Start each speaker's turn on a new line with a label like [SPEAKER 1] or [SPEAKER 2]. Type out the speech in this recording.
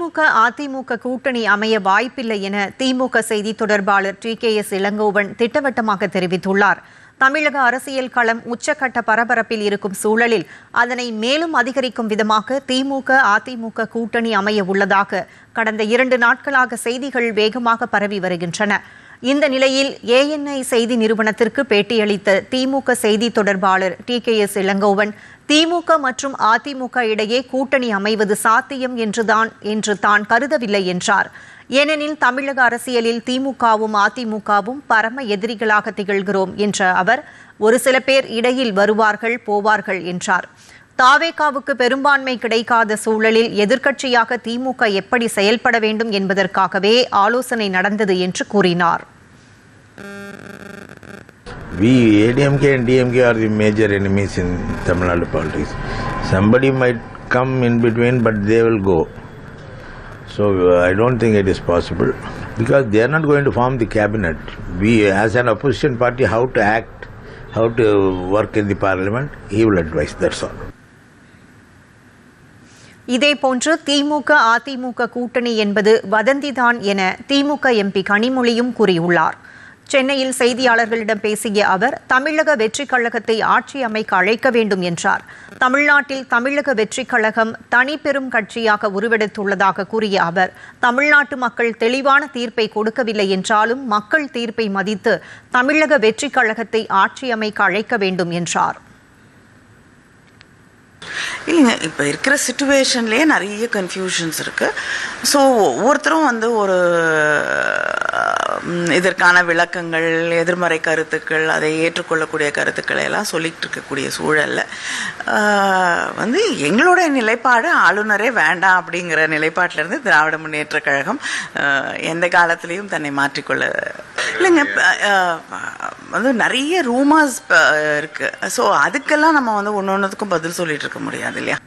[SPEAKER 1] திமுக அதிமுக கூட்டணி அமைய வாய்ப்பில்லை என திமுக செய்தி தொடர்பாளர் TKS இளங்கோவன் திட்டவட்டமாக தெரிவித்துள்ளார். தமிழக அரசியல் களம் உச்சக்கட்ட பரபரப்பில் இருக்கும் சூழலில் அதனை மேலும் அதிகரிக்கும் விதமாக திமுக அதிமுக கூட்டணி அமைய உள்ளதாக கடந்த 2 நாட்களாக செய்திகள் வேகமாக பரவி வருகின்றன. இந்த நிலையில் ANI செய்தி நிறுவனத்திற்கு பேட்டியளித்த திமுக செய்தி தொடர்பாளர் TKS இளங்கோவன் திமுக மற்றும் அதிமுக இடையே கூட்டணி அமைவது சாத்தியம் என்று தான் கருதவில்லை என்றார். ஏனெனில் தமிழக அரசியலில் திமுகவும் அதிமுகவும் பரம எதிரிகளாக திகழ்கிறோம் என்ற அவர் ஒரு சில பேர் இடையில் வருவார்கள் போவார்கள் என்றார். தாவேகாவுக்கு பெரும்பான்மை கிடைக்காத சூழலில் எதிர்க்கட்சியாக திமுக எப்படி செயல்பட வேண்டும் என்பதற்காகவே ஆலோசனை நடந்தது என்று கூறினார்.
[SPEAKER 2] We ADMK and DMK are the major enemies in Tamil Nadu politics. Somebody might come in between, but they will go. So I don't think it is possible because they are not going to form the cabinet. We, as an opposition party, how to act, how to work in the parliament, he will advise. That's all.
[SPEAKER 1] இதேபோன்று திமுக அதிமுக கூட்டணி என்பது வதந்திதான் என திமுக MP கனிமொழியும் கூறியுள்ளார். சென்னையில் செய்தியாளர்களிடம் பேசிய அவர் தமிழக வெற்றிக் கழகத்தை ஆட்சி அமைக்க அழைக்க வேண்டும் என்றார். தமிழ்நாட்டில் தமிழக வெற்றிக் கழகம் தனிப்பெரும் கட்சியாக உருவெடுத்துள்ளதாக கூறிய அவர் தமிழ்நாட்டு மக்கள் தெளிவான தீர்ப்பை கொடுக்கவில்லை என்றாலும் மக்கள் தீர்ப்பை மதித்து தமிழக வெற்றிக் கழகத்தை ஆட்சி அமைக்க அழைக்க வேண்டும் என்றார்.
[SPEAKER 3] இல்லைங்க, இப்போ இருக்கிற சிச்சுவேஷன்லேயே நிறைய கன்ஃபியூஷன்ஸ் இருக்குது. ஸோ ஒவ்வொருத்தரும் ஒரு இதற்கான விளக்கங்கள், எதிர்மறை கருத்துக்கள், அதை ஏற்றுக்கொள்ளக்கூடிய கருத்துக்களை எல்லாம் சொல்லிகிட்டு இருக்கக்கூடிய சூழலில் எங்களோட நிலைப்பாடு ஆளுநரே வேண்டாம் அப்படிங்கிற நிலைப்பாட்டிலேருந்து திராவிட முன்னேற்ற கழகம் எந்த காலத்திலையும் தன்னை மாற்றிக்கொள்ள இல்லைங்க. நிறைய ரூமர்ஸ் இருக்குது. ஸோ அதுக்கெல்லாம் நம்ம ஒன்று ஒன்றுத்துக்கும் பதில் சொல்லிட்டு இருக்க முடியாது இல்லையா?